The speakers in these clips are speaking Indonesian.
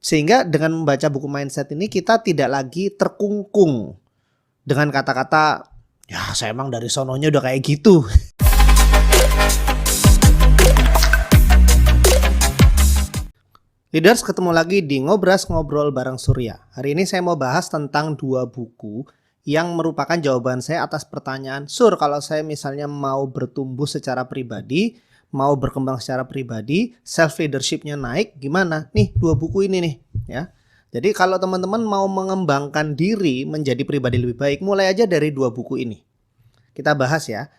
Sehingga dengan membaca buku mindset ini kita tidak lagi terkungkung dengan kata-kata, ya saya emang dari sononya udah kayak gitu. Leaders, ketemu lagi di Ngobras Ngobrol bareng Surya. Hari ini saya mau bahas tentang dua buku yang merupakan jawaban saya atas pertanyaan, Sur, kalau saya misalnya mau bertumbuh secara pribadi, mau berkembang secara pribadi, self leadershipnya naik, gimana? Nih dua buku ini nih, ya. Jadi kalau teman-teman mau mengembangkan diri menjadi pribadi lebih baik, mulai aja dari dua buku ini. Kita bahas ya.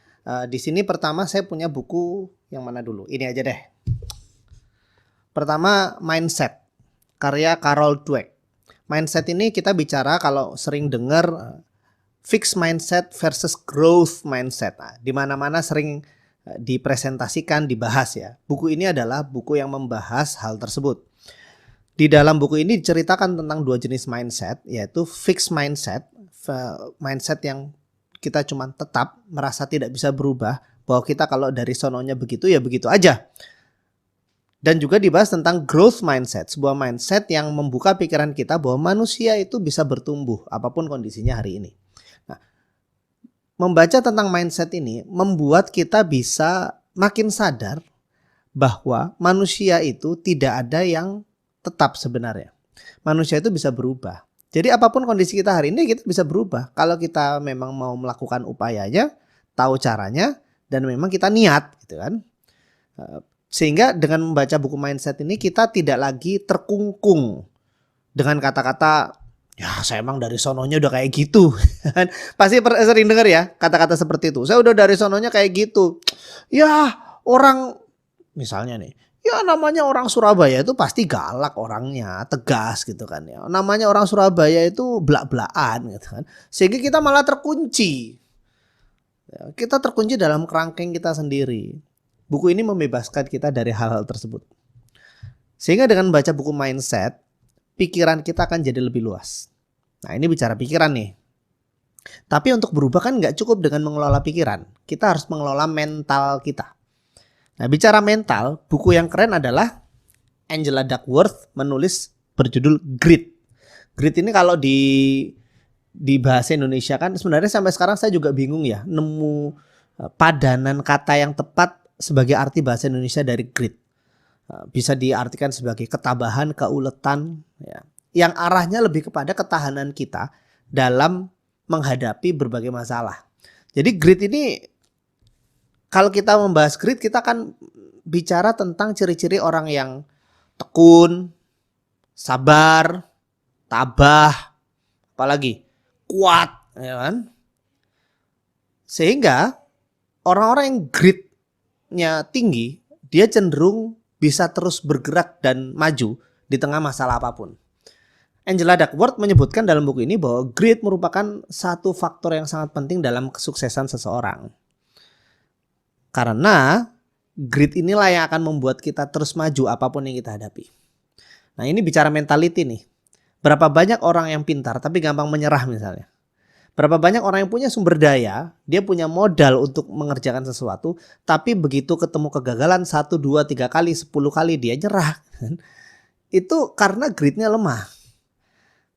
Di sini pertama saya punya buku yang mana dulu? Ini aja deh. Pertama, Mindset, karya Carol Dweck. Mindset ini kita bicara kalau sering dengar fixed mindset versus growth mindset. Nah, di mana-mana sering dipresentasikan, dibahas ya. Buku ini adalah buku yang membahas hal tersebut. Di dalam buku ini diceritakan tentang dua jenis mindset, yaitu fixed mindset, mindset yang kita cuma tetap merasa tidak bisa berubah, bahwa kita kalau dari sononya begitu ya begitu aja. Dan juga dibahas tentang growth mindset, sebuah mindset yang membuka pikiran kita bahwa manusia itu bisa bertumbuh apapun kondisinya hari ini. Nah, membaca tentang mindset ini membuat kita bisa makin sadar bahwa manusia itu tidak ada yang tetap sebenarnya. Manusia itu bisa berubah. Jadi apapun kondisi kita hari ini kita bisa berubah. Kalau kita memang mau melakukan upayanya, tahu caranya, dan memang kita niat gitu kan. Sehingga dengan membaca buku mindset ini kita tidak lagi terkungkung dengan kata-kata, ya saya emang dari sononya udah kayak gitu. Pasti sering dengar ya kata-kata seperti itu. Saya udah dari sononya kayak gitu. Ya orang misalnya nih, ya namanya orang Surabaya itu pasti galak orangnya, tegas gitu kan ya. Namanya orang Surabaya itu blak-blakan gitu kan. Sehingga kita malah terkunci. Kita terkunci dalam kerangkeng kita sendiri. Buku ini membebaskan kita dari hal-hal tersebut. Sehingga dengan baca buku mindset, pikiran kita akan jadi lebih luas. Nah, ini bicara pikiran nih. Tapi untuk berubah kan nggak cukup dengan mengelola pikiran. Kita harus mengelola mental kita. Nah, bicara mental, buku yang keren adalah Angela Duckworth menulis berjudul Grit. Grit ini kalau di bahasa Indonesia kan sebenarnya sampai sekarang saya juga bingung ya, nemu padanan kata yang tepat sebagai arti bahasa Indonesia dari grit. Bisa diartikan sebagai ketabahan, keuletan ya, yang arahnya lebih kepada ketahanan kita dalam menghadapi berbagai masalah. Jadi grit ini, kalau kita membahas grit, kita akan bicara tentang ciri-ciri orang yang tekun, sabar, tabah, apalagi kuat ya kan. Sehingga orang-orang yang grit tinggi, dia cenderung bisa terus bergerak dan maju di tengah masalah apapun. Angela Duckworth menyebutkan dalam buku ini bahwa grit merupakan satu faktor yang sangat penting dalam kesuksesan seseorang. Karena grit inilah yang akan membuat kita terus maju apapun yang kita hadapi. Nah, ini bicara mentality nih. Berapa banyak orang yang pintar tapi gampang menyerah misalnya. Berapa banyak orang yang punya sumber daya, dia punya modal untuk mengerjakan sesuatu, tapi begitu ketemu kegagalan 1, 2, 3 kali, 10 kali dia nyerah. Itu karena gritnya lemah.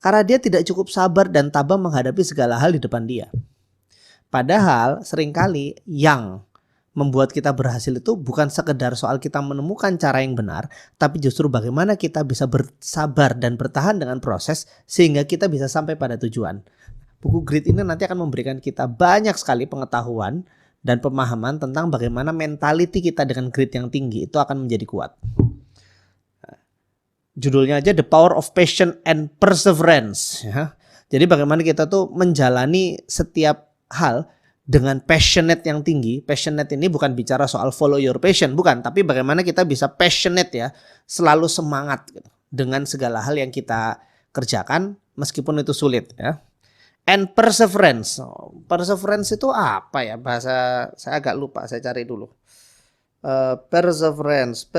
Karena dia tidak cukup sabar dan tabah menghadapi segala hal di depan dia. Padahal seringkali yang membuat kita berhasil itu bukan sekedar soal kita menemukan cara yang benar, tapi justru bagaimana kita bisa bersabar dan bertahan dengan proses sehingga kita bisa sampai pada tujuan. Buku Grit ini nanti akan memberikan kita banyak sekali pengetahuan dan pemahaman tentang bagaimana mentality kita dengan grit yang tinggi itu akan menjadi kuat. Judulnya aja The Power of Passion and Perseverance. Ya. Jadi bagaimana kita tuh menjalani setiap hal dengan passionate yang tinggi. Passionate ini bukan bicara soal follow your passion, bukan. Tapi bagaimana kita bisa passionate ya, selalu semangat gitu, dengan segala hal yang kita kerjakan meskipun itu sulit ya. And perseverance. Perseverance itu apa ya? Bahasa saya agak lupa, saya cari dulu. Perseverance.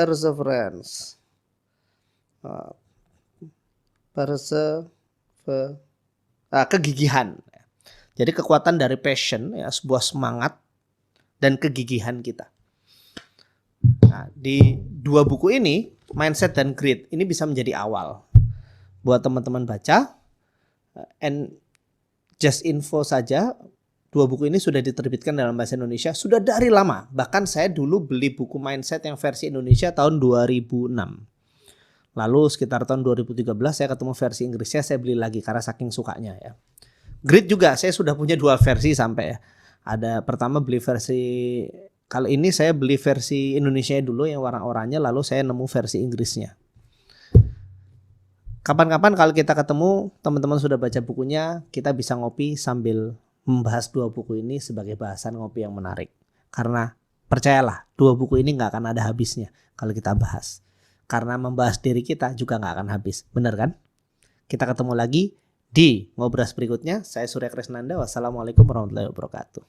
Kegigihan. Jadi kekuatan dari passion ya, sebuah semangat dan kegigihan kita. Nah, di dua buku ini, Mindset dan Grit, ini bisa menjadi awal. buat teman-teman baca. And just info saja, 2 buku ini sudah diterbitkan dalam bahasa Indonesia sudah dari lama. Bahkan saya dulu beli buku Mindset yang versi Indonesia tahun 2006. Lalu sekitar tahun 2013 saya ketemu versi Inggrisnya, saya beli lagi karena saking sukanya ya. Grit juga saya sudah punya 2 versi sampai ya. Ada pertama beli versi, kali ini saya beli versi Indonesia dulu yang warna oranye, lalu saya nemu versi Inggrisnya. Kapan-kapan kalau kita ketemu, teman-teman sudah baca bukunya, kita bisa ngopi sambil membahas 2 buku ini sebagai bahasan ngopi yang menarik. Karena percayalah, 2 buku ini gak akan ada habisnya kalau kita bahas. Karena membahas diri kita juga gak akan habis. Bener kan? Kita ketemu lagi di Ngobras berikutnya. Saya Surya Krisnanda. Wassalamualaikum warahmatullahi wabarakatuh.